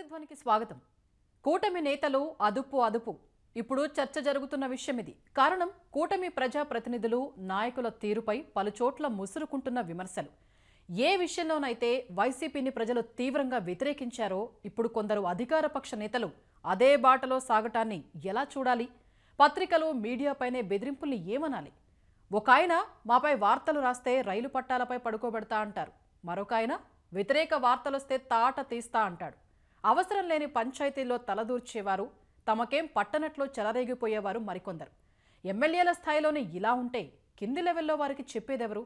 ప్రతిధ్వనికి స్వాగతం. కూటమి నేతలు అదుపు ఇప్పుడు చర్చ జరుగుతున్న విషయం ఇది. కారణం కూటమి ప్రజా ప్రతినిధులు నాయకుల తీరుపై పలుచోట్ల ముసురుకుంటున్న విమర్శలు. ఏ విషయంలోనైతే వైసీపీని ప్రజలు తీవ్రంగా వ్యతిరేకించారో ఇప్పుడు కొందరు అధికార పక్ష నేతలు అదే బాటలో సాగటాన్ని ఎలా చూడాలి? పత్రికలు మీడియాపైనే బెదిరింపుల్ని ఏమనాలి? ఒక ఆయన మాపై వార్తలు రాస్తే రైలు పట్టాలపై పడుకోబెడతా అంటారు. మరొక ఆయన వ్యతిరేక వార్తలొస్తే తాట తీస్తా అంటాడు. అవసరం లేని పంచాయతీల్లో తలదూర్చేవారు, తమకేం పట్టనట్లు చెలరేగిపోయేవారు మరికొందరు. ఎమ్మెల్యేల స్థాయిలోనే ఇలా ఉంటే కింది లెవెల్లో వారికి చెప్పేదెవరు?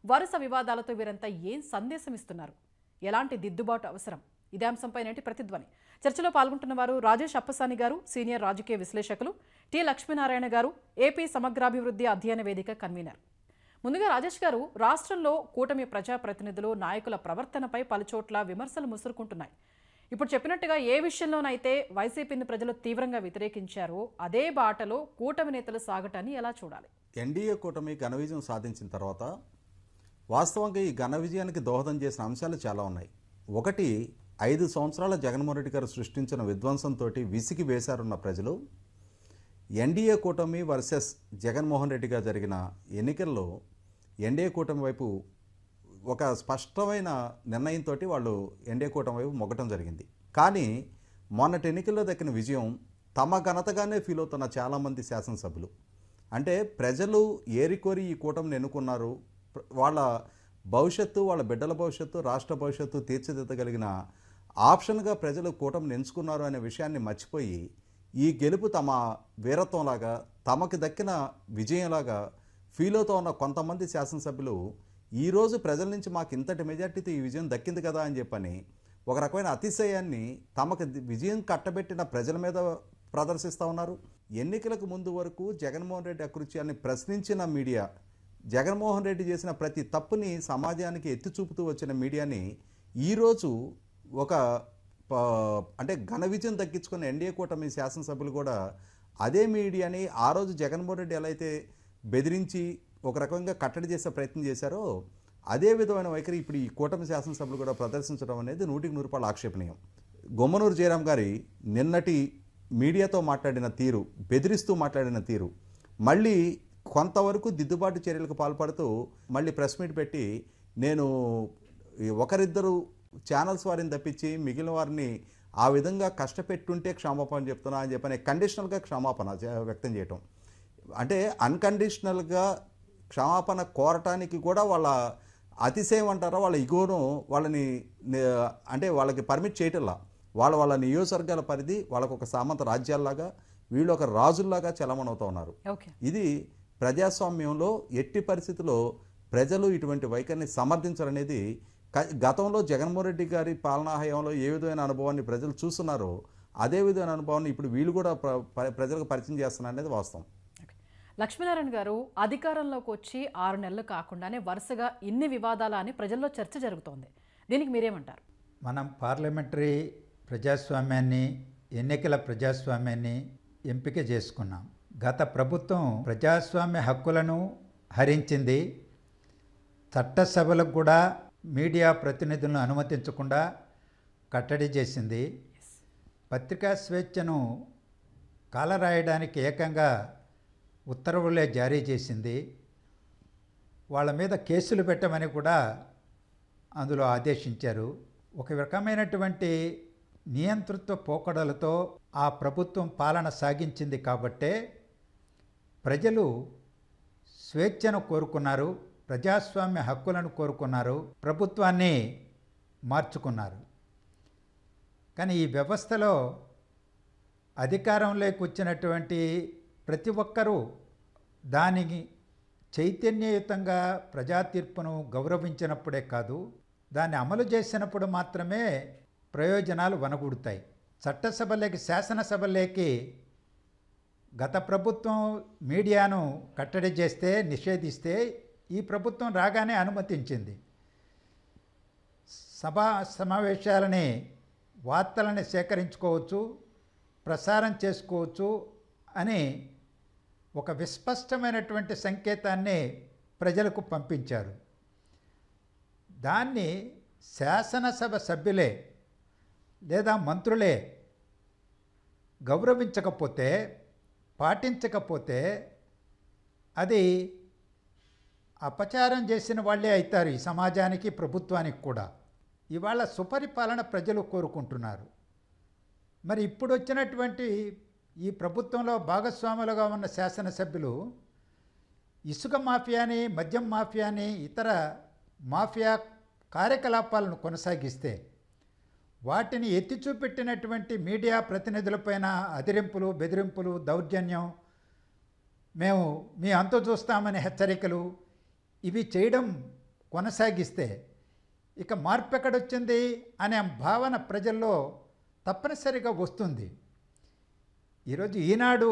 వరుస వివాదాలతో వీరంతా ఏం సందేశం ఇస్తున్నారు? ఎలాంటి దిద్దుబాటు అవసరం? ఇదే అంశంపై నేటి ప్రతిధ్వని చర్చలో పాల్గొంటున్న వారు రాజేష్ అప్పసాని గారు, సీనియర్ రాజకీయ విశ్లేషకులు, టి లక్ష్మీనారాయణ గారు, ఏపీ సమగ్రాభివృద్ధి అధ్యయన వేదిక కన్వీనర్. ముందుగా రాజేష్ గారు, రాష్ట్రంలో కూటమి ప్రజాప్రతినిధులు నాయకుల ప్రవర్తనపై పలుచోట్ల విమర్శలు ముసురుకుంటున్నాయి. ఇప్పుడు చెప్పినట్టుగా ఏ విషయంలోనైతే వైసీపీని ప్రజలు తీవ్రంగా వ్యతిరేకించారో అదే బాటలో కూటమి నేతలు సాగటాన్ని ఎలా చూడాలి? ఎన్డీఏ కూటమి ఘన విజయం సాధించిన తర్వాత వాస్తవంగా ఈ ఘన విజయానికి దోహదం చేసిన అంశాలు చాలా ఉన్నాయి. ఒకటి, 5 సంవత్సరాల జగన్మోహన్ రెడ్డి గారు సృష్టించిన విధ్వంసంతో విసిగి వేశారున్న ప్రజలు ఎన్డీఏ కూటమి వర్సెస్ జగన్మోహన్ రెడ్డి గారు జరిగిన ఎన్నికల్లో ఎన్డీఏ కూటమి వైపు ఒక స్పష్టమైన నిర్ణయంతో వాళ్ళు ఎన్డీఏ కూటమి వైపు మొగ్గటం జరిగింది. కానీ మొన్నటి ఎన్నికల్లో దక్కిన విజయం తమ ఘనతగానే ఫీల్ అవుతున్న చాలామంది శాసనసభ్యులు, అంటే ప్రజలు ఏరికోరి ఈ కూటమిని ఎన్నుకున్నారు, వాళ్ళ భవిష్యత్తు, వాళ్ళ బిడ్డల భవిష్యత్తు, రాష్ట్ర భవిష్యత్తు తీర్చిదిద్దగలిగిన ఆప్షన్గా ప్రజలు కూటమిని ఎంచుకున్నారు అనే విషయాన్ని మర్చిపోయి ఈ గెలుపు తమ వీరత్వంలాగా, తమకు దక్కిన విజయంలాగా ఫీల్ అవుతూ ఉన్న కొంతమంది శాసనసభ్యులు ఈరోజు ప్రజల నుంచి మాకు ఇంతటి మెజార్టీతో ఈ విజయం దక్కింది కదా అని చెప్పని ఒక రకమైన అతిశయాన్ని తమకు విజయం కట్టబెట్టిన ప్రజల మీద ప్రదర్శిస్తూ ఉన్నారు. ఎన్నికలకు ముందు వరకు జగన్మోహన్ రెడ్డి అకృత్యాన్ని ప్రశ్నించిన మీడియా, జగన్మోహన్ రెడ్డి చేసిన ప్రతి తప్పుని సమాజానికి ఎత్తి చూపుతూ వచ్చిన మీడియాని ఈరోజు ఒక అంటే ఘన విజయం దక్కించుకున్న ఎన్డీఏ కూటమి శాసనసభ్యులు కూడా అదే మీడియాని ఆ రోజు జగన్మోహన్ రెడ్డి ఎలా అయితే బెదిరించి ఒక రకంగా కట్టడి చేసే ప్రయత్నం చేశారో అదే విధమైన వైఖరి ఇప్పుడు ఈ కూటమి శాసనసభ్యులు కూడా ప్రదర్శించడం అనేది 100% ఆక్షేపణీయం. గుమ్మనూరు జయరాం గారి నిన్నటి మీడియాతో మాట్లాడిన తీరు, బెదిరిస్తూ మాట్లాడిన తీరు, మళ్ళీ కొంతవరకు దిద్దుబాటు చర్యలకు పాల్పడుతూ మళ్ళీ ప్రెస్ మీట్ పెట్టి నేను ఒకరిద్దరు ఛానల్స్ వారిని తప్పించి మిగిలిన వారిని ఆ విధంగా కష్టపెట్టుంటే క్షమాపణ చెప్తున్నా అని చెప్పని కండిషనల్గా క్షమాపణ వ్యక్తం చేయటం, అంటే అన్కండిషనల్గా క్షమాపణ కోరటానికి కూడా వాళ్ళ అతిశయం అంటారా, వాళ్ళ ఇగోను వాళ్ళని అంటే వాళ్ళకి పర్మిట్ చేయటంలా, వాళ్ళ నియోజకవర్గాల పరిధి వాళ్ళకు ఒక సామంత రాజ్యాల్లాగా, వీళ్ళు ఒక రాజుల్లాగా చలమణవుతూ ఉన్నారు. ఇది ప్రజాస్వామ్యంలో ఎట్టి పరిస్థితుల్లో ప్రజలు ఇటువంటి వైఖరిని సమర్థించాలనేది గతంలో జగన్మోహన్ రెడ్డి గారి పాలనా హయాంలో ఏ విధమైన అనుభవాన్ని ప్రజలు చూస్తున్నారో అదే విధమైన అనుభవాన్ని ఇప్పుడు వీళ్ళు కూడా ప్రజలకు పరిచయం చేస్తున్నారు అనేది వాస్తవం. లక్ష్మీనారాయణ గారు, అధికారంలోకి వచ్చి 6 నెలలు కాకుండానే వరుసగా ఇన్ని వివాదాలు అని ప్రజల్లో చర్చ జరుగుతోంది. దీనికి మీరేమంటారు? మనం పార్లమెంటరీ ప్రజాస్వామ్యాన్ని, ఎన్నికల ప్రజాస్వామ్యాన్ని ఎంపిక చేసుకున్నాం. గత ప్రభుత్వం ప్రజాస్వామ్య హక్కులను హరించింది. చట్టసభలకు కూడా మీడియా ప్రతినిధులను అనుమతించకుండా కట్టడి చేసింది. పత్రికా స్వేచ్ఛను కాలరాయడానికి ఏకంగా ఉత్తర్వులే జారీ చేసింది. వాళ్ళ మీద కేసులు పెట్టమని కూడా అందులో ఆదేశించారు. ఒక రకమైనటువంటి నియంతృత్వ పోకడలతో ఆ ప్రభుత్వం పాలన సాగించింది కాబట్టే ప్రజలు స్వేచ్ఛను కోరుకున్నారు, ప్రజాస్వామ్య హక్కులను కోరుకున్నారు, ప్రభుత్వాన్ని మార్చుకున్నారు. కానీ ఈ వ్యవస్థలో అధికారంలోకి వచ్చినటువంటి ప్రతి ఒక్కరూ దానికి చైతన్యయుతంగా ప్రజా తీర్పును గౌరవించినప్పుడే కాదు, దాన్ని అమలు చేసినప్పుడు మాత్రమే ప్రయోజనాలు వనగూడుతాయి. చట్టసభలోకి, శాసనసభలోకి గత ప్రభుత్వం మీడియాను కట్టడి చేస్తే, నిషేధిస్తే ఈ ప్రభుత్వం రాగానే అనుమతించింది. సభా సమావేశాలని, వార్తలని సేకరించుకోవచ్చు, ప్రసారం చేసుకోవచ్చు అని ఒక విస్పష్టమైనటువంటి సంకేతాన్ని ప్రజలకు పంపించారు. దాన్ని శాసనసభ సభ్యులే లేదా మంత్రులే గౌరవించకపోతే, పాటించకపోతే అది అపచారం చేసిన వాళ్ళే అవుతారు ఈ సమాజానికి, ప్రభుత్వానికి కూడా. ఇవాళ సుపరిపాలన ప్రజలు కోరుకుంటున్నారు. మరి ఇప్పుడు వచ్చినటువంటి ఈ ప్రభుత్వంలో భాగస్వాములుగా ఉన్న శాసనసభ్యులు ఇసుక మాఫియాని, మద్యం మాఫియాని, ఇతర మాఫియా కార్యకలాపాలను కొనసాగిస్తే వాటిని ఎత్తి చూపెట్టినటువంటి మీడియా ప్రతినిధులపైన అదిరింపులు, బెదిరింపులు, దౌర్జన్యం, మేము మీ అంతు చూస్తామనే హెచ్చరికలు ఇవి చేయడం కొనసాగిస్తే ఇక మార్పు ఎక్కడొచ్చింది అనే భావన ప్రజల్లో తప్పనిసరిగా వస్తుంది. ఈరోజు ఈనాడు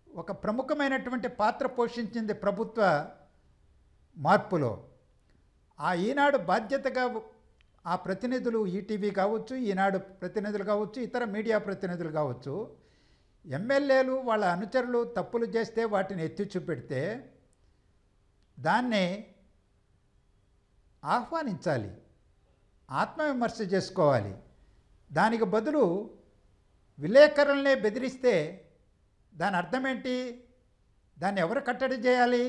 ఒక ప్రముఖమైనటువంటి పాత్ర పోషించింది ప్రభుత్వ మార్పులో. ఆ ఈనాడు బాధ్యతగా ఆ ప్రతినిధులు, ఈటీవీ కావచ్చు, ఈనాడు ప్రతినిధులు కావచ్చు, ఇతర మీడియా ప్రతినిధులు కావచ్చు, ఎమ్మెల్యేలు వాళ్ళ అనుచరులు తప్పులు చేస్తే వాటిని ఎత్తి చూపెడితే దాన్ని ఆహ్వానించాలి, ఆత్మవిమర్శ చేసుకోవాలి. దానికి బదులు విలేకరులనే బెదిరిస్తే దాని అర్థం ఏంటి? దాన్ని ఎవరు కట్టడి చేయాలి?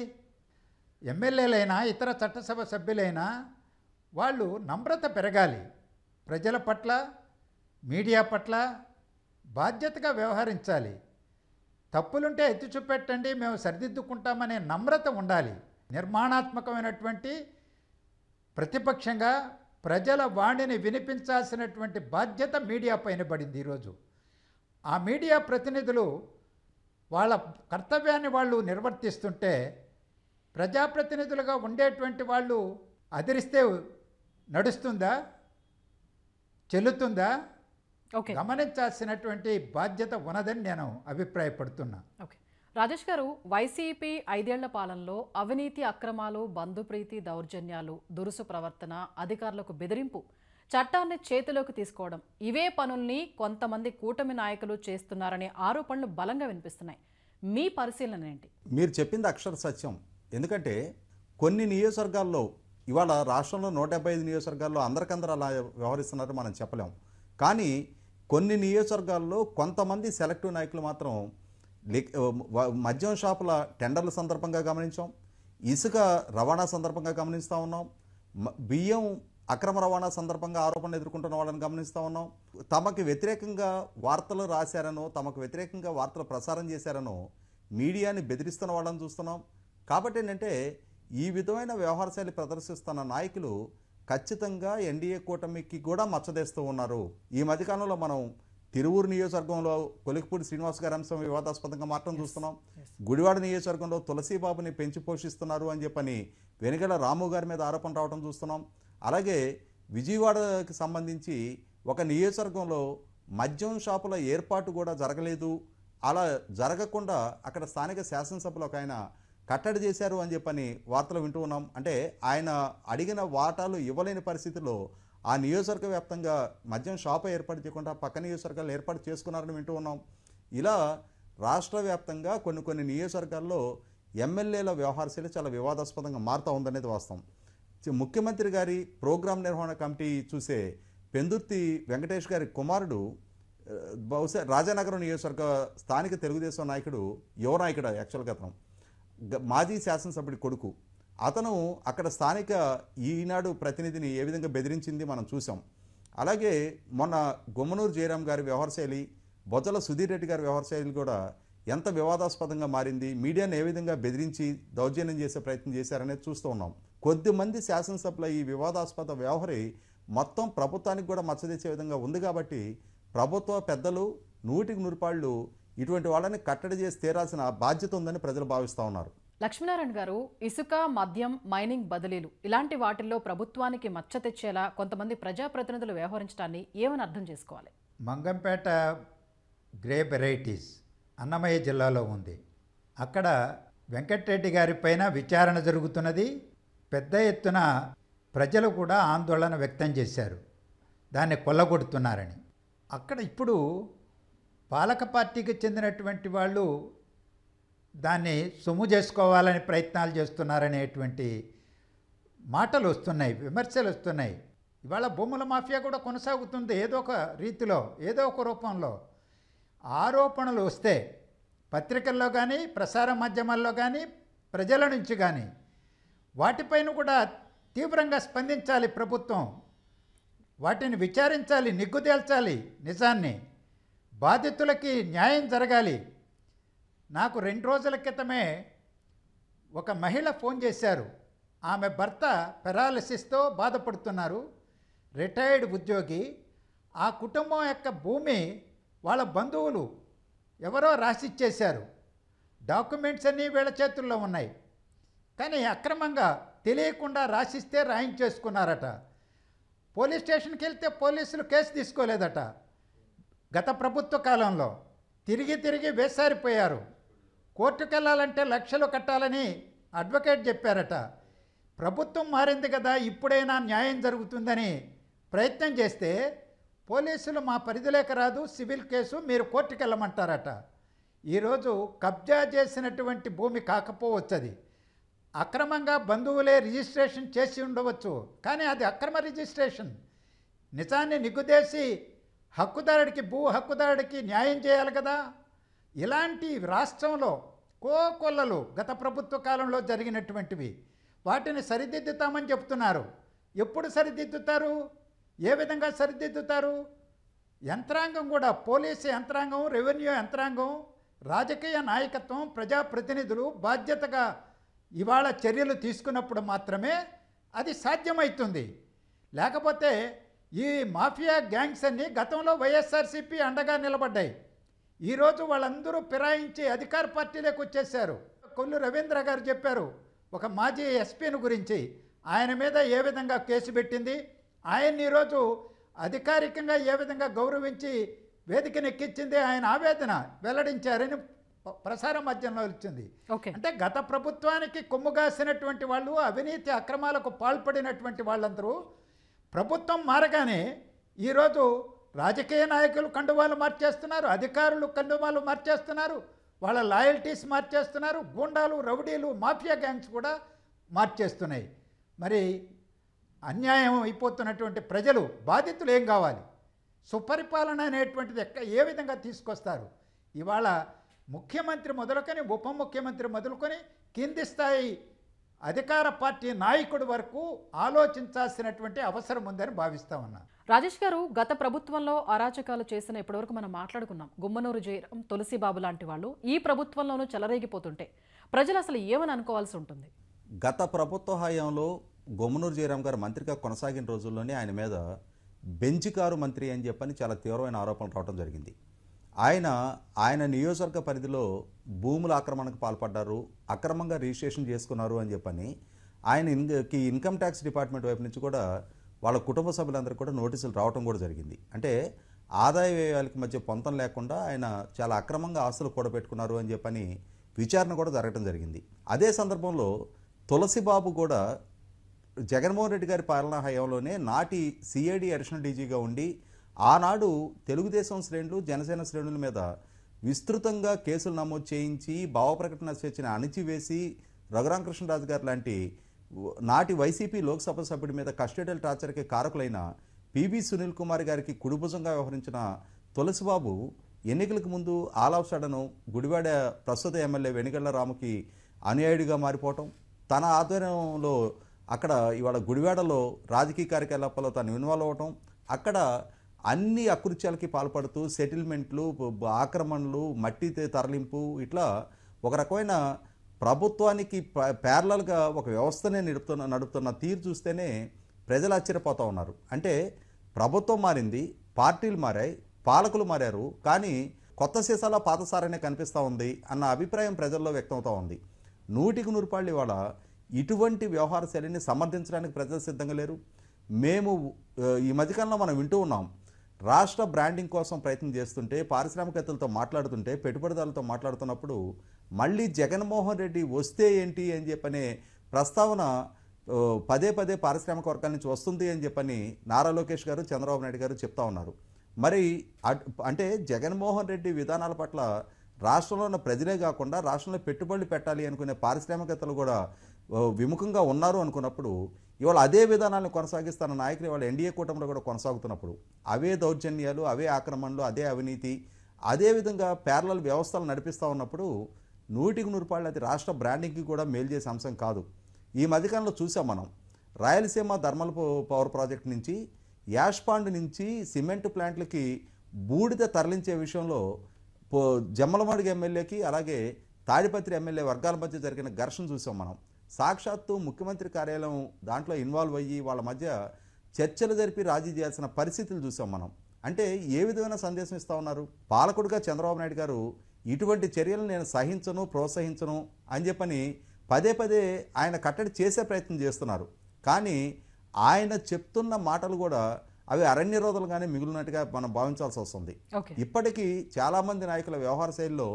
ఎమ్మెల్యేలైనా ఇతర చట్టసభ సభ్యులైనా వాళ్ళు నమ్రత పెరగాలి. ప్రజల పట్ల, మీడియా పట్ల బాధ్యతగా వ్యవహరించాలి. తప్పులుంటే ఎత్తి చూపెట్టండి, మేము సరిదిద్దుకుంటామనే నమ్రత ఉండాలి. నిర్మాణాత్మకమైనటువంటి ప్రతిపక్షంగా ప్రజల వాణిని వినిపించాల్సినటువంటి బాధ్యత మీడియా పైన పడింది ఈరోజు. ఆ మీడియా ప్రతినిధులు వాళ్ళ కర్తవ్యాన్ని వాళ్ళు నిర్వర్తిస్తుంటే ప్రజాప్రతినిధులుగా ఉండేటువంటి వాళ్ళు అదిరిస్తే నడుస్తుందా, చెల్లుతుందా? ఓకే, గమనించాల్సినటువంటి బాధ్యత ఉన్నదని నేను అభిప్రాయపడుతున్నా. ఓకే. రాజేష్ గారు, వైసీపీ 5 ఏళ్ల పాలనలో అవినీతి, అక్రమాలు, బంధుప్రీతి, దౌర్జన్యాలు, దురుసు ప్రవర్తన, అధికారులకు బెదిరింపు, చట్టాన్ని చేతిలోకి తీసుకోవడం, ఇవే పనుల్ని కొంతమంది కూటమి నాయకులు చేస్తున్నారనే ఆరోపణలు బలంగా వినిపిస్తున్నాయి. మీ పరిశీలన ఏంటి? మీరు చెప్పింది అక్షర సత్యం. ఎందుకంటే కొన్ని నియోజకవర్గాల్లో ఇవాళ రాష్ట్రంలో 175 నియోజకవర్గాల్లో అందరికందరూ అలా వ్యవహరిస్తున్నారు మనం చెప్పలేం. కానీ కొన్ని నియోజకవర్గాల్లో కొంతమంది సెలెక్టివ్ నాయకులు మాత్రం మద్యం షాపుల టెండర్ల సందర్భంగా గమనించాం, ఇసుక రవాణా సందర్భంగా గమనిస్తూ ఉన్నాం, బియ్యం అక్రమ రవాణా సందర్భంగా ఆరోపణలు ఎదుర్కొంటున్న వాళ్ళని గమనిస్తూ ఉన్నాం. తమకు వ్యతిరేకంగా వార్తలు రాశారనో, తమకు వ్యతిరేకంగా వార్తలు ప్రసారం చేశారనో మీడియాని బెదిరిస్తున్న వాళ్ళని చూస్తున్నాం. కాబట్టి ఏంటంటే ఈ విధమైన వ్యవహార శైలి ప్రదర్శిస్తున్న నాయకులు ఖచ్చితంగా ఎన్డీఏ కూటమికి కూడా మచ్చదేస్తూ ఉన్నారు. ఈ మధ్యకాలంలో మనం తిరువూరు నియోజకవర్గంలో కొలిక్పూడి శ్రీనివాస్ గారి అంశం వివాదాస్పదంగా మాత్రం చూస్తున్నాం. గుడివాడ నియోజకవర్గంలో తులసీబాబుని పెంచి పోషిస్తున్నారు అని చెప్పని వెనుగల రాము గారి మీద ఆరోపణ రావడం చూస్తున్నాం. అలాగే విజయవాడకి సంబంధించి ఒక నియోజకవర్గంలో మద్యం షాపుల ఏర్పాటు కూడా జరగలేదు, అలా జరగకుండా అక్కడ స్థానిక శాసనసభలో ఒక ఆయన కట్టడి చేశారు అని చెప్పని వార్తలు వింటూ ఉన్నాం. అంటే ఆయన అడిగిన వాటాలు ఇవ్వలేని పరిస్థితిలో ఆ నియోజకవర్గ వ్యాప్తంగా మద్యం షాపు ఏర్పాటు చేయకుండా పక్క నియోజకవర్గాలు ఏర్పాటు చేసుకున్నారని వింటూ ఉన్నాం. ఇలా రాష్ట్ర వ్యాప్తంగా కొన్ని నియోజకవర్గాల్లో ఎమ్మెల్యేల వ్యవహారశైలి చాలా వివాదాస్పదంగా మారుతూ ఉందనేది వాస్తవం. ముఖ్యమంత్రి గారి ప్రోగ్రాం నిర్వహణ కమిటీ చూసే పెందుర్తి వెంకటేష్ గారి కుమారుడు బహుశా రాజానగరం నియోజకవర్గ స్థానిక తెలుగుదేశం నాయకుడు, యువ నాయకుడు, యాక్చువల్గా అతను మాజీ శాసనసభ్యుడి కొడుకు. అతను అక్కడ స్థానిక ఈనాడు ప్రతినిధిని ఏ విధంగా బెదిరించింది మనం చూసాం. అలాగే మొన్న గుమ్మనూరు జయరాం గారి వ్యవహారశైలి, బొజ్జల సుధీర్ రెడ్డి గారి వ్యవహారశైలి కూడా ఎంత వివాదాస్పదంగా మారింది, మీడియాను ఏ విధంగా బెదిరించి దౌర్జన్యం చేసే ప్రయత్నం చేశారనేది చూస్తూ ఉన్నాం. కొద్దిమంది శాసనసభ్యుల ఈ వివాదాస్పద వ్యవహారి మొత్తం ప్రభుత్వానికి కూడా మచ్చదెచ్చే విధంగా ఉంది. కాబట్టి ప్రభుత్వ పెద్దలు 100% ఇటువంటి వాళ్ళని కట్టడి చేసి తీరాల్సిన బాధ్యత ఉందని ప్రజలు భావిస్తూ ఉన్నారు. లక్ష్మీనారాయణ గారు, ఇసుక, మద్యం, మైనింగ్ బదిలీలు ఇలాంటి వాటిల్లో ప్రభుత్వానికి మచ్చ తెచ్చేలా కొంతమంది ప్రజాప్రతినిధులు వ్యవహరించడాన్ని ఏమని అర్థం చేసుకోవాలి? మంగంపేట గ్రే వెరైటీస్ అన్నమయ్య జిల్లాలో ఉంది. అక్కడ వెంకటరెడ్డి గారి పైన విచారణ జరుగుతున్నది. పెద్ద ఎత్తున ప్రజలు కూడా ఆందోళన వ్యక్తం చేశారు, దాన్ని కొల్లగొడుతున్నారని. అక్కడ ఇప్పుడు పాలక పార్టీకి చెందినటువంటి వాళ్ళు దాన్ని సొమ్ము చేసుకోవాలని ప్రయత్నాలు చేస్తున్నారనేటువంటి మాటలు వస్తున్నాయి, విమర్శలు వస్తున్నాయి. ఇవాళ భూముల మాఫియా కూడా కొనసాగుతుంది ఏదో ఒక రీతిలో, ఏదో ఒక రూపంలో. ఆరోపణలు వస్తే పత్రికల్లో కానీ, ప్రసార మాధ్యమాల్లో కానీ, ప్రజల నుంచి కానీ వాటిపైన కూడా తీవ్రంగా స్పందించాలి ప్రభుత్వం. వాటిని విచారించాలి, నిగ్గుదేల్చాలి నిజాన్ని. బాధితులకి న్యాయం జరగాలి. నాకు 2 రోజుల క్రితమే ఒక మహిళ ఫోన్ చేశారు. ఆమె భర్త పెరాలసిస్తో బాధపడుతున్నారు, రిటైర్డ్ ఉద్యోగి. ఆ కుటుంబం యొక్క భూమి వాళ్ళ బంధువులు ఎవరో రాసిచ్చేశారు. డాక్యుమెంట్స్ అన్నీ వీళ్ళ చేతుల్లో ఉన్నాయి. కానీ అక్రమంగా తెలియకుండా రాసిస్తే రాయించేసుకున్నారట. పోలీస్ స్టేషన్కి వెళ్తే పోలీసులు కేసు తీసుకోలేదట. గత ప్రభుత్వ కాలంలో తిరిగి వేసారిపోయారు. కోర్టుకు వెళ్ళాలంటే లక్షలు కట్టాలని అడ్వకేట్ చెప్పారట. ప్రభుత్వం మారింది కదా, ఇప్పుడైనా న్యాయం జరుగుతుందని ప్రయత్నం చేస్తే పోలీసులు మా పరిధిలోకి రాదు, సివిల్ కేసు, మీరు కోర్టుకు వెళ్ళమంటారట. ఈరోజు కబ్జా చేసినటువంటి భూమి కాకపోవచ్చు, అది అక్రమంగా బంధువులే రిజిస్ట్రేషన్ చేసి ఉండవచ్చు, కానీ అది అక్రమ రిజిస్ట్రేషన్. నిజాన్ని నిగ్గుదేసి భూ హక్కుదారుడికి న్యాయం చేయాలి కదా. ఇలాంటి రాష్ట్రంలో కోకొల్లలు గత ప్రభుత్వ కాలంలో జరిగినటువంటివి. వాటిని సరిదిద్దుతామని చెప్తున్నారు. ఎప్పుడు సరిదిద్దుతారు? ఏ విధంగా సరిదిద్దుతారు? యంత్రాంగం కూడా, పోలీసు యంత్రాంగం, రెవెన్యూ యంత్రాంగం, రాజకీయ నాయకత్వం, ప్రజాప్రతినిధులు బాధ్యతగా ఇవాళ చర్యలు తీసుకున్నప్పుడు మాత్రమే అది సాధ్యమవుతుంది. లేకపోతే ఈ మాఫియా గ్యాంగ్స్ అన్నీ గతంలో వైఎస్ఆర్సీపీ అండగా నిలబడ్డాయి. ఈరోజు వాళ్ళందరూ ఫిరాయించి అధికార పార్టీలోకి వచ్చేసారు. కొల్లు రవీంద్ర గారు చెప్పారు ఒక మాజీ ఎస్పీని గురించి, ఆయన మీద ఏ విధంగా కేసు పెట్టింది, ఆయన్ని ఈరోజు అధికారికంగా ఏ విధంగా గౌరవించి వేదికనెక్కించింది, ఆయన ఆవేదన వెల్లడించారని ప్రసార మాధ్యమంలో వచ్చింది. అంటే గత ప్రభుత్వానికి కొమ్ముగాసినటువంటి వాళ్ళు, అవినీతి అక్రమాలకు పాల్పడినటువంటి వాళ్ళందరూ ప్రభుత్వం మారగానే ఈరోజు రాజకీయ నాయకులు కండువాలు మార్చేస్తున్నారు, అధికారులు కండువాలు మార్చేస్తున్నారు, వాళ్ళ లాయల్టీస్ మార్చేస్తున్నారు, గూండాలు, రౌడీలు, మాఫియా గ్యాంగ్స్ కూడా మార్చేస్తున్నాయి. మరి అన్యాయం అయిపోతున్నటువంటి ప్రజలు, బాధితులు ఏం కావాలి? సుపరిపాలన అనేటువంటిది ఏ విధంగా తీసుకొస్తారు? ఇవాళ ముఖ్యమంత్రి మొదలుకొని, ఉప ముఖ్యమంత్రి మొదలుకొని, కింది స్థాయి అధికార పార్టీ నాయకుడి వరకు ఆలోచించాల్సినటువంటి అవసరం ఉందని భావిస్తా ఉన్నా. రాజేష్ గారు, గత ప్రభుత్వంలో అరాచకాలు చేసిన ఇప్పటివరకు మనం మాట్లాడుకున్నాం. గుమ్మనూరు జయరాం, తులసిబాబు లాంటి వాళ్ళు ఈ ప్రభుత్వంలోనూ చెలరేగిపోతుంటే ప్రజలు అసలు ఏమని అనుకోవాల్సి ఉంటుంది? గత ప్రభుత్వ హయాంలో గుమ్మనూరు జయరాం గారు మంత్రిగా కొనసాగిన రోజుల్లోనే ఆయన మీద బెంచ్ కారు మంత్రి అని చెప్పని చాలా తీవ్రమైన ఆరోపణలు రావడం జరిగింది. ఆయన నియోజకవర్గ పరిధిలో భూముల ఆక్రమణకు పాల్పడ్డారు, అక్రమంగా రిజిస్ట్రేషన్ చేసుకున్నారు అని చెప్పని ఆయనకి ఇన్కమ్ ట్యాక్స్ డిపార్ట్మెంట్ వైపు నుంచి కూడా వాళ్ళ కుటుంబ సభ్యులందరూ కూడా నోటీసులు రావడం కూడా జరిగింది. అంటే ఆదాయ వ్యయాలకి మధ్య పొంతం లేకుండా ఆయన చాలా అక్రమంగా ఆస్తులు కూడబెట్టుకున్నారు అని చెప్పని విచారణ కూడా జరగడం జరిగింది. అదే సందర్భంలో తులసిబాబు కూడా జగన్మోహన్ రెడ్డి గారి పాలనా హయాంలోనే నాటి సిఐడి అడిషనల్ డీజీగా ఉండి ఆనాడు తెలుగుదేశం శ్రేణులు, జనసేన శ్రేణుల మీద విస్తృతంగా కేసులు నమోదు చేయించి భావప్రకటన స్వేచ్ఛను అణిచివేసి రఘురామకృష్ణరాజు గారు లాంటి నాటి వైసీపీ లోక్సభ సభ్యుడి మీద కస్టడియల్ టార్చర్కి కారకులైన పివి సునీల్ కుమార్ గారికి కుడిభుజంగా వ్యవహరించిన తులసిబాబు ఎన్నికలకు ముందు ఆల్ ఆఫ్ సడన్ గుడివాడ ప్రస్తుత ఎమ్మెల్యే వెనిగళ్ల రాముకి అనుయాయుడిగా మారిపోవటం, తన ఆధ్వర్యంలో అక్కడ ఇవాళ గుడివాడలో రాజకీయ కార్యకలాపాల్లో తను ఇన్వాల్వ్ అవ్వటం, అక్కడ అన్ని అకృత్యాలకి పాల్పడుతూ సెటిల్మెంట్లు, ఆక్రమణలు, మట్టి తరలింపు, ఇట్లా ఒక రకమైన ప్రభుత్వానికి ప్యారలల్గా ఒక వ్యవస్థనే నడుపుతున్న తీరు చూస్తేనే ప్రజలు ఆశ్చర్యపోతూ ఉన్నారు. అంటే ప్రభుత్వం మారింది, పార్టీలు మారాయి, పాలకులు మారారు, కానీ కొత్త సీసాలో పాత సారనే కనిపిస్తూ ఉంది అన్న అభిప్రాయం ప్రజల్లో వ్యక్తమవుతూ ఉంది. 100% ఇవాళ ఇటువంటి వ్యవహార శైలిని సమర్థించడానికి ప్రజలు సిద్ధంగా లేరు. మేము ఈ మధ్యకాలంలో మనం వింటూ ఉన్నాం, రాష్ట్ర బ్రాండింగ్ కోసం ప్రయత్నం చేస్తుంటే, పారిశ్రామికవేత్తలతో మాట్లాడుతుంటే, పెట్టుబడిదారులతో మాట్లాడుతున్నప్పుడు మళ్ళీ జగన్మోహన్ రెడ్డి వస్తే ఏంటి అని చెప్పనే ప్రస్తావన పదే పారిశ్రామిక వర్గాల నుంచి వస్తుంది అని చెప్పని నారా లోకేష్ గారు, చంద్రబాబు నాయుడు గారు చెప్తా ఉన్నారు. మరి అంటే జగన్మోహన్ రెడ్డి విధానాల పట్ల రాష్ట్రంలో ఉన్న ప్రజలే కాకుండా రాష్ట్రంలో పెట్టుబడులు పెట్టాలి అనుకునే పారిశ్రామికవేత్తలు కూడా విముఖంగా ఉన్నారు అనుకున్నప్పుడు ఇవాళ అదే విధానాన్ని కొనసాగిస్తున్న నాయకులు ఇవాళ ఎన్డీఏ కూటమిలో కూడా కొనసాగుతున్నప్పుడు అవే దౌర్జన్యాలు, అవే ఆక్రమణలు, అదే అవినీతి, అదేవిధంగా ప్యారలల్ వ్యవస్థలు నడిపిస్తూ ఉన్నప్పుడు 100% అది రాష్ట్ర బ్రాండింగ్కి కూడా మేలు చేసే అంశం కాదు. ఈ మధ్యకాలంలో చూసాం మనం రాయలసీమ థర్మల్ పవర్ ప్రాజెక్ట్ నుంచి యాష్ పాండ్ నుంచి సిమెంట్ ప్లాంట్లకి బూడిద తరలించే విషయంలో జమ్మలమడుగు ఎమ్మెల్యేకి అలాగే తాడిపత్రి ఎమ్మెల్యే వర్గాల మధ్య జరిగిన ఘర్షణ చూసాం మనం. సాక్షాత్తు ముఖ్యమంత్రి కార్యాలయం దాంట్లో ఇన్వాల్వ్ అయ్యి వాళ్ళ మధ్య చర్చలు జరిపి రాజీ చేయాల్సిన పరిస్థితులు చూసాం మనం. అంటే ఏ విధమైన సందేశం ఇస్తూ ఉన్నారు? పాలకుడిగా చంద్రబాబు నాయుడు గారు ఇటువంటి చర్యలు నేను సహించను, ప్రోత్సహించను అని చెప్పని పదే పదే ఆయన కట్టడి చేసే ప్రయత్నం చేస్తున్నారు. కానీ ఆయన చెప్తున్న మాటలు కూడా అవి అరణ్య రోధలుగానే మిగిలినట్టుగా మనం భావించాల్సి వస్తుంది. ఇప్పటికీ చాలామంది నాయకుల వ్యవహార శైలిలో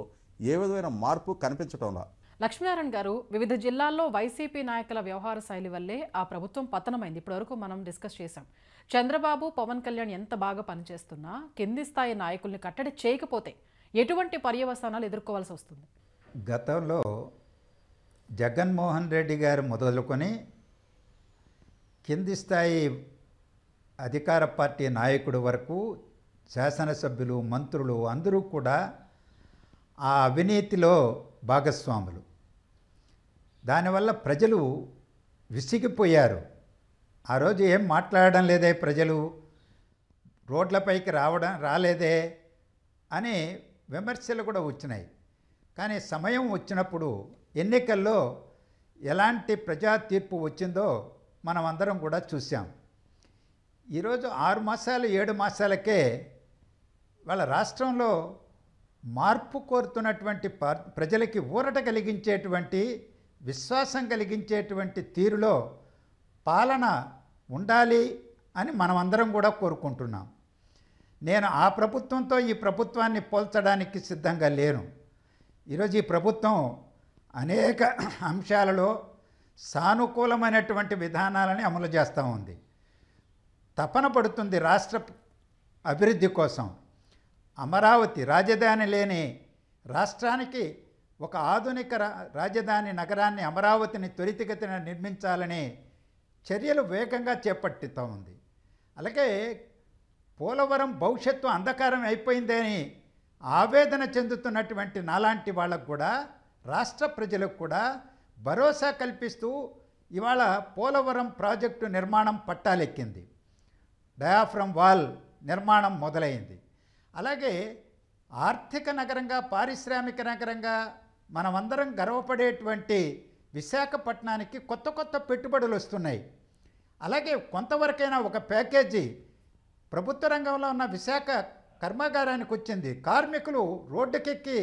ఏ విధమైన మార్పు కనిపించటంలా. లక్ష్మీనారాయణ గారు, వివిధ జిల్లాల్లో వైసీపీ నాయకుల వ్యవహార శైలి వల్లే ఆ ప్రభుత్వం పతనమైంది. ఇప్పటివరకు మనం డిస్కస్ చేశాం. చంద్రబాబు, పవన్ కళ్యాణ్ ఎంత బాగా పనిచేస్తున్నా కింది స్థాయి నాయకుల్ని కట్టడి చేయకపోతే ఎటువంటి పర్యవసానాలు ఎదుర్కోవాల్సి వస్తుంది? గతంలో జగన్మోహన్ రెడ్డి గారు మొదలుకొని కింది స్థాయి అధికార పార్టీ నాయకుడి వరకు శాసనసభ్యులు, మంత్రులు అందరూ కూడా ఆ అవినీతిలో భాగస్వాములు. దానివల్ల ప్రజలు విసిగిపోయారు. ఆ రోజు ఏం మాట్లాడడం లేదే, ప్రజలు రోడ్లపైకి రాలేదే అని విమర్శలు కూడా వచ్చినాయి. కానీ సమయం వచ్చినప్పుడు ఎన్నికల్లో ఎలాంటి ప్రజా తీర్పు వచ్చిందో మనం అందరం కూడా చూసాం. ఈరోజు 6 మాసాలు 7 మాసాలకే వాళ్ళ రాష్ట్రంలో మార్పు కోరుతున్నటువంటి ప్రజలకి ఊరట కలిగించేటువంటి, విశ్వాసం కలిగించేటువంటి తీరులో పాలన ఉండాలి అని మనమందరం కూడా కోరుకుంటున్నాం. నేను ఆ ప్రభుత్వంతో ఈ ప్రభుత్వాన్ని పోల్చడానికి సిద్ధంగా లేను. ఈరోజు ఈ ప్రభుత్వం అనేక అంశాలలో సానుకూలమైనటువంటి విధానాలని అమలు చేస్తూ ఉంది. తపన పడుతుంది రాష్ట్ర అభివృద్ధి కోసం. అమరావతి రాజధాని లేని రాష్ట్రానికి ఒక ఆధునిక రాజధాని నగరాన్ని, అమరావతిని త్వరితగతిన నిర్మించాలని చర్యలు వేగంగా చేపట్టుతూ ఉంది. అలాగే పోలవరం భవిష్యత్తు అంధకారం అయిపోయిందని ఆవేదన చెందుతున్నటువంటి నాలాంటి వాళ్ళకు కూడా, రాష్ట్ర ప్రజలకు కూడా భరోసా కల్పిస్తూ ఇవాళ పోలవరం ప్రాజెక్టు నిర్మాణం పట్టాలెక్కింది. డయాఫ్రమ్ వాల్ నిర్మాణం మొదలైంది. అలాగే ఆర్థిక నగరంగా, పారిశ్రామిక నగరంగా మనమందరం గర్వపడేటువంటి విశాఖపట్నానికి కొత్త కొత్త పెట్టుబడులు వస్తున్నాయి. అలాగే కొంతవరకైనా ఒక ప్యాకేజీ ప్రభుత్వ రంగంలో ఉన్న విశాఖ కర్మాగారానికి వచ్చింది. కార్మికులు రోడ్డుకెక్కి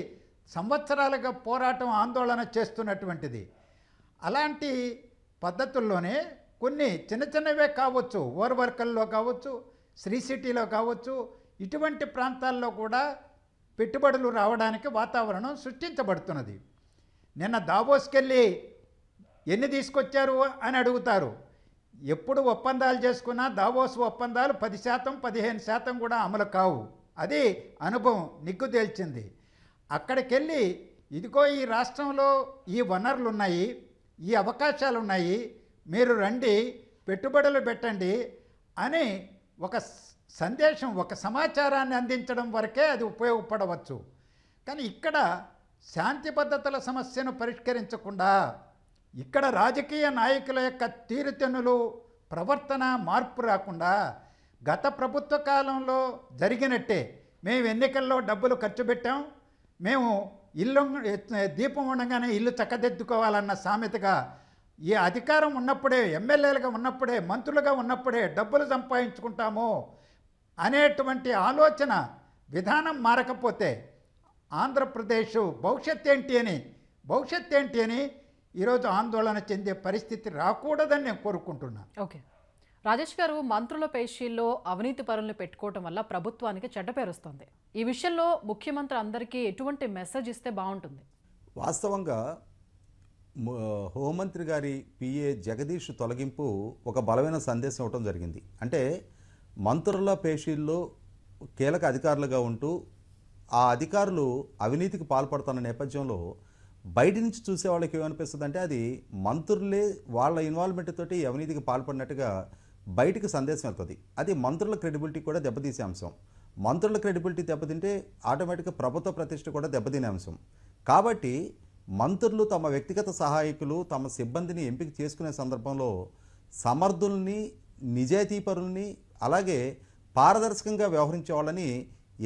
సంవత్సరాలుగా పోరాటం, ఆందోళన చేస్తున్నటువంటిది. అలాంటి పద్ధతుల్లోనే కొన్ని చిన్న చిన్నవే కావచ్చు, ఓర్వర్కల్లో కావచ్చు, శ్రీ సిటీలో కావచ్చు, ఇటువంటి ప్రాంతాల్లో కూడా పెట్టుబడులు రావడానికి వాతావరణం సృష్టించబడుతున్నది. నిన్న దావోస్కెళ్ళి ఎన్ని తీసుకొచ్చారు అని అడుగుతారు. ఎప్పుడు ఒప్పందాలు చేసుకున్నా దావోస్ ఒప్పందాలు 10%, 15% కూడా అమలు కావు. అది అనుభవం నిగ్గు తేల్చింది. అక్కడికెళ్ళి ఇదిగో ఈ రాష్ట్రంలో ఈ వనరులు ఉన్నాయి, ఈ అవకాశాలు ఉన్నాయి, మీరు రండి, పెట్టుబడులు పెట్టండి అని ఒక సందేశం, ఒక సమాచారాన్ని అందించడం వరకే అది ఉపయోగపడవచ్చు. కానీ ఇక్కడ శాంతి భద్రతల సమస్యను పరిష్కరించకుండా, ఇక్కడ రాజకీయ నాయకుల యొక్క తీరుతెన్నులు, ప్రవర్తన మార్పు రాకుండా గత ప్రభుత్వ కాలంలో జరిగినట్టే, మేము ఎన్నికల్లో డబ్బులు ఖర్చు పెట్టాం, మేము ఇల్లు దీపం ఉండగానే ఇల్లు చక్కదిద్దుకోవాలన్న సామెతగా, ఈ అధికారం ఉన్నప్పుడే, ఎమ్మెల్యేలుగా ఉన్నప్పుడే, మంత్రులుగా ఉన్నప్పుడే డబ్బులు సంపాదించుకుంటాము అనేటువంటి ఆలోచన విధానం మారకపోతే ఆంధ్రప్రదేశ్ భవిష్యత్ ఏంటి అని ఈరోజు ఆందోళన చెందే పరిస్థితి రాకూడదని నేను కోరుకుంటున్నాను. ఓకే రాజేష్ గారు, మంత్రుల పేషీల్లో అవినీతి పరులను పెట్టుకోవటం వల్ల ప్రభుత్వానికి చెడ్డ పేరు వస్తుంది. ఈ విషయంలో ముఖ్యమంత్రి అందరికీ ఎటువంటి మెసేజ్ ఇస్తే బాగుంటుంది? వాస్తవంగా హోంమంత్రి గారి పిఏ జగదీష్ తొలగింపు ఒక బలమైన సందేశం ఇవ్వడం జరిగింది. అంటే మంత్రుల పేషీల్లో కీలక అధికారులుగా ఉంటూ ఆ అధికారులు అవినీతికి పాల్పడుతున్న నేపథ్యంలో బయట నుంచి చూసే వాళ్ళకి ఏమనిపిస్తుంది అంటే అది మంత్రులే వాళ్ళ ఇన్వాల్వ్మెంట్ తోటి అవినీతికి పాల్పడినట్టుగా బయటికి సందేశం వెళ్తుంది. అది మంత్రుల క్రెడిబిలిటీ కూడా దెబ్బతీసే అంశం. మంత్రుల క్రెడిబిలిటీ దెబ్బతింటే ఆటోమేటిక్గా ప్రభుత్వ ప్రతిష్ట కూడా దెబ్బతినే అంశం. కాబట్టి మంత్రులు తమ వ్యక్తిగత సహాయకులు తమ సిబ్బందిని ఎంపిక చేసుకునే సందర్భంలో సమర్థుల్ని, నిజాయితీపరుల్ని, అలాగే పారదర్శకంగా వ్యవహరించే వాళ్ళని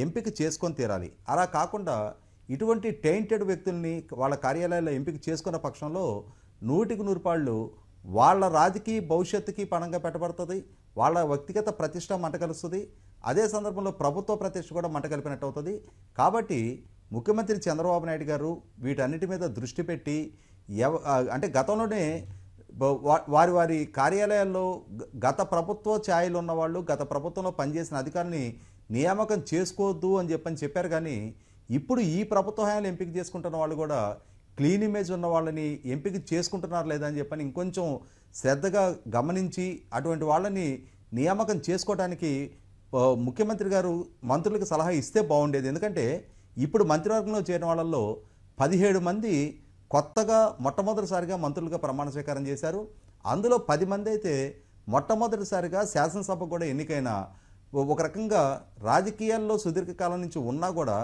ఎంపిక చేసుకొని తీరాలి. అలా కాకుండా ఇటువంటి టెయింటెడ్ వ్యక్తుల్ని వాళ్ళ కార్యాలయాల్లో ఎంపిక చేసుకున్న పక్షంలో 100% వాళ్ళ రాజకీయ భవిష్యత్తుకి పణంగా పెట్టబడుతుంది, వాళ్ళ వ్యక్తిగత ప్రతిష్ట మంట కలుస్తుంది. అదే సందర్భంలో ప్రభుత్వ ప్రతిష్ట కూడా మంట కలిపినట్టు అవుతుంది. కాబట్టి ముఖ్యమంత్రి చంద్రబాబు నాయుడు గారు వీటన్నిటి మీద దృష్టి పెట్టి అంటే గతంలోనే వారి కార్యాలయాల్లో గత ప్రభుత్వ ఛాయలు ఉన్నవాళ్ళు, గత ప్రభుత్వంలో పనిచేసిన అధికారులని నియామకం చేసుకోవద్దు అని చెప్పారు. కానీ ఇప్పుడు ఈ ప్రభుత్వ హయాంలో ఎంపిక చేసుకుంటున్న వాళ్ళు కూడా క్లీన్ ఇమేజ్ ఉన్న వాళ్ళని ఎంపిక చేసుకుంటున్నారు లేదని చెప్పని ఇంకొంచెం శ్రద్ధగా గమనించి అటువంటి వాళ్ళని నియామకం చేసుకోవడానికి ముఖ్యమంత్రి గారు మంత్రులకు సలహా ఇస్తే బాగుండేది. ఎందుకంటే ఇప్పుడు మంత్రివర్గంలో చేరిన వాళ్ళల్లో 17 మంది కొత్తగా మొట్టమొదటిసారిగా మంత్రులుగా ప్రమాణ స్వీకారం చేశారు. అందులో 10 మంది అయితే మొట్టమొదటిసారిగా శాసనసభ కూడా ఎన్నికైన ఒక రకంగా రాజకీయాల్లో సుదీర్ఘకాలం నుంచి ఉన్నా కూడా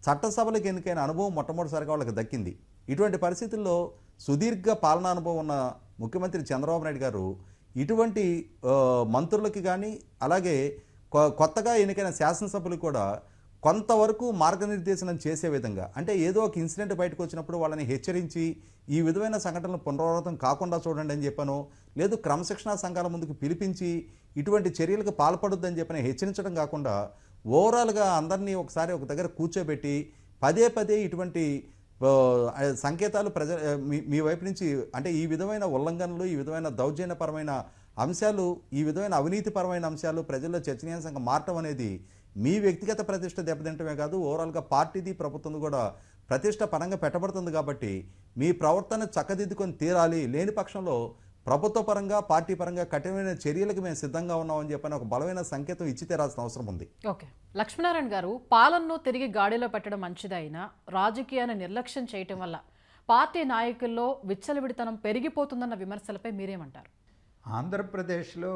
చట్టసభలకు ఎన్నికైన అనుభవం మొట్టమొదటిసారిగా వాళ్ళకి దక్కింది. ఇటువంటి పరిస్థితుల్లో సుదీర్ఘ పాలనా అనుభవం ఉన్న ముఖ్యమంత్రి చంద్రబాబు నాయుడు గారు ఇటువంటి మంత్రులకి కానీ అలాగే కొత్తగా ఎన్నికైన శాసనసభ్యులు కూడా కొంతవరకు మార్గనిర్దేశనం చేసే విధంగా, అంటే ఏదో ఒక ఇన్సిడెంట్ బయటకు వచ్చినప్పుడు వాళ్ళని హెచ్చరించి ఈ విధమైన సంఘటనలు పునరావృతం కాకుండా చూడండి అని చెప్పాను, లేదు క్రమశిక్షణా సంఘాల ముందుకు పిలిపించి ఇటువంటి చర్యలకు పాల్పడొద్దని చెప్పని హెచ్చరించడం కాకుండా ఓవరాల్గా అందరినీ ఒకసారి ఒక దగ్గర కూర్చోబెట్టి పదే పదే ఇటువంటి సంకేతాలు మీ వైపు నుంచి అంటే ఈ విధమైన ఉల్లంఘనలు, ఈ విధమైన దౌర్జన్యపరమైన అంశాలు, ఈ విధమైన అవినీతిపరమైన అంశాలు ప్రజల్లో చర్చనీయాంశంగా మారటం అనేది మీ వ్యక్తిగత ప్రతిష్ట దెబ్బతింటమే కాదు, ఓవరాల్గా పార్టీది ప్రభుత్వం కూడా ప్రతిష్ట పరంగా పెట్టబడుతుంది. కాబట్టి మీ ప్రవర్తన చక్కదిద్దుకొని తీరాలి. లేని పక్షంలో ప్రభుత్వ పరంగా పార్టీ పరంగా కఠినమైన చర్యలకు మేము సిద్ధంగా ఉన్నామని చెప్పని ఒక బలమైన సంకేతం ఇచ్చి తీరాల్సిన అవసరం ఉంది. ఓకే, లక్ష్మీనారాయణ గారు, పాలనను తిరిగి గాడిలో పెట్టడం మంచిదైనా రాజకీయాన్ని నిర్లక్ష్యం చేయటం వల్ల పార్టీ నాయకుల్లో విచ్చలవిడితనం పెరిగిపోతుందన్న విమర్శలపై మీరేమంటారు? ఆంధ్రప్రదేశ్లో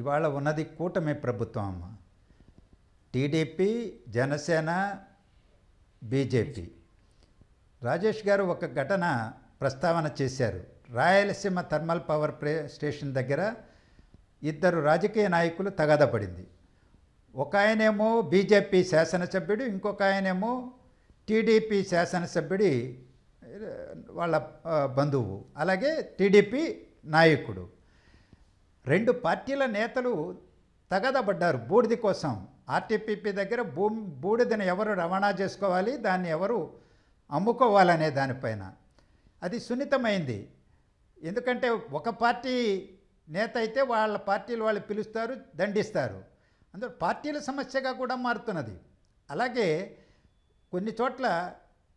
ఇవాళ ఉన్నది కూటమి ప్రభుత్వం అమ్మ. TDP, Janasena, BJP. రాజేష్ గారు ఒక ఘటన ప్రస్తావన చేశారు. రాయలసీమ థర్మల్ పవర్ స్టేషన్ దగ్గర 2 రాజకీయ నాయకులు తగాదా పడింది. ఒక ఆయనేమో బీజేపీ శాసనసభ్యుడు, ఇంకొక ఆయనేమో టీడీపీ శాసనసభ్యుడి వాళ్ళ బంధువు, అలాగే టీడీపీ నాయకుడు. 2 పార్టీల నేతలు తగాదా పడ్డారు బూడిద కోసం. ఆర్టీపీపీ దగ్గర బూడిదని ఎవరు రవాణా చేసుకోవాలి, దాన్ని ఎవరు అమ్ముకోవాలనే దానిపైన. అది సున్నితమైంది. ఎందుకంటే ఒక పార్టీ నేత అయితే వాళ్ళ పార్టీలు వాళ్ళు పిలుస్తారు, దండిస్తారు. అందులో పార్టీల సమస్యగా కూడా మారుతున్నది. అలాగే కొన్ని చోట్ల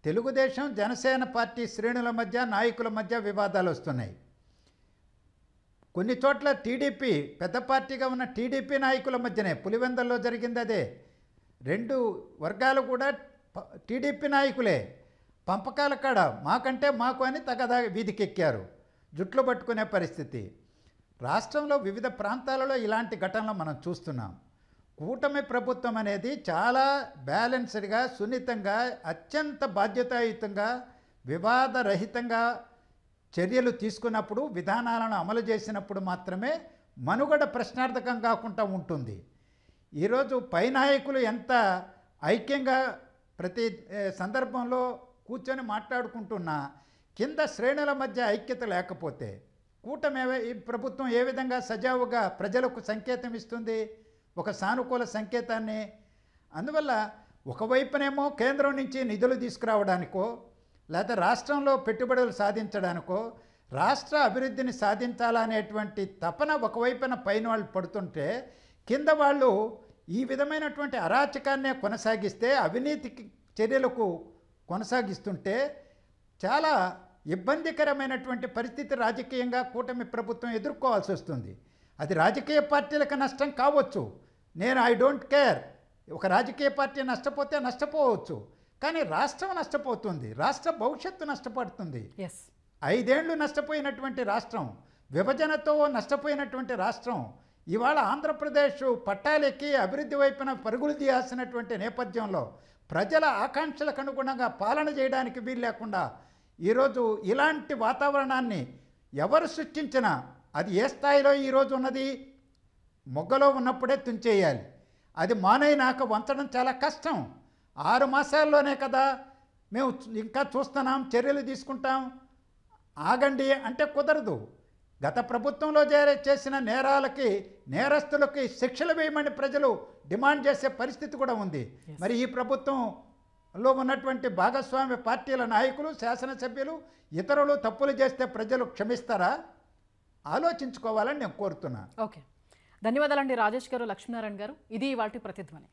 తెలుగుదేశం, జనసేన పార్టీ శ్రేణుల మధ్య, నాయకుల మధ్య వివాదాలు వస్తున్నాయి. కొన్ని చోట్ల టీడీపీ, పెద్ద పార్టీగా ఉన్న టీడీపీ నాయకుల మధ్యనే పులివెందల్లో జరిగింది అదే. 2 వర్గాలు కూడా టీడీపీ నాయకులే. పంపకాల కాడ మాకంటే మాకు అని తగదా వీధికెక్కారు, జుట్లు పట్టుకునే పరిస్థితి. రాష్ట్రంలో వివిధ ప్రాంతాలలో ఇలాంటి ఘటనలు మనం చూస్తున్నాం. కూటమి ప్రభుత్వం అనేది చాలా బ్యాలెన్స్డ్గా, సున్నితంగా, అత్యంత బాధ్యతాయుతంగా, వివాదరహితంగా చర్యలు తీసుకున్నప్పుడు, విధానాలను అమలు చేసినప్పుడు మాత్రమే మనుగడ ప్రశ్నార్థకం కాకుండా ఉంటుంది. ఈరోజు పై నాయకులు ఎంత ఐక్యంగా ప్రతి సందర్భంలో కూర్చొని మాట్లాడుకుంటున్నా కింద శ్రేణుల మధ్య ఐక్యత లేకపోతే కూటమి ఈ ప్రభుత్వం ఏ విధంగా సజావుగా ప్రజలకు సంకేతం ఇస్తుంది? ఒక సానుకూల సంకేతాన్ని. అందువల్ల ఒకవైపునేమో కేంద్రం నుంచి నిధులు తీసుకురావడానికో, లేకపోతే రాష్ట్రంలో పెట్టుబడులు సాధించడానికో, రాష్ట్ర అభివృద్ధిని సాధించాలనేటువంటి తపన ఒకవైపున పైన వాళ్ళు పడుతుంటే, కింద వాళ్ళు ఈ విధమైనటువంటి అరాచకాన్నే కొనసాగిస్తే, అవినీతికి చర్యలకు కొనసాగిస్తుంటే చాలా ఇబ్బందికరమైనటువంటి పరిస్థితి రాజకీయంగా కూటమి ప్రభుత్వం ఎదుర్కోవాల్సి వస్తుంది. అది రాజకీయ పార్టీలకు నష్టం కావచ్చు, నేను ఐ డోంట్ కేర్. ఒక రాజకీయ పార్టీ నష్టపోతే నష్టపోవచ్చు, కానీ రాష్ట్రం నష్టపోతుంది, రాష్ట్ర భవిష్యత్తు నష్టపడుతుంది. ఎస్ 5 ఏళ్ళు నష్టపోయినటువంటి రాష్ట్రం, విభజనతో నష్టపోయినటువంటి రాష్ట్రం ఇవాళ ఆంధ్రప్రదేశ్ పట్టాలెక్కి అభివృద్ధి వైపున పరుగులు తీయాల్సినటువంటి నేపథ్యంలో ప్రజల ఆకాంక్షలకు అనుగుణంగా పాలన చేయడానికి వీలు లేకుండా ఈరోజు ఇలాంటి వాతావరణాన్ని ఎవరు సృష్టించినా అది ఏ స్థాయిలో ఈరోజు ఉన్నది, మొగ్గలో ఉన్నప్పుడే తుంచేయాలి. అది మానైనాక వంచడం చాలా కష్టం. 6 మాసాల్లోనే కదా మేము ఇంకా చూస్తున్నాం, చర్యలు తీసుకుంటాం, ఆగండి అంటే కుదరదు. గత ప్రభుత్వంలో చేసిన నేరాలకి, నేరస్తులకి శిక్షలు వేయమని ప్రజలు డిమాండ్ చేసే పరిస్థితి కూడా ఉంది. మరి ఈ ప్రభుత్వంలో ఉన్నటువంటి భాగస్వామ్య పార్టీల నాయకులు, శాసనసభ్యులు, ఇతరులు తప్పులు చేస్తే ప్రజలు క్షమిస్తారా? ఆలోచించుకోవాలని నేను కోరుతున్నాను. ఓకే, ధన్యవాదాలండి రాజేష్ గారు, లక్ష్మీనారాయణ గారు. ఇది ఇవాల్టి ప్రతిధ్వని.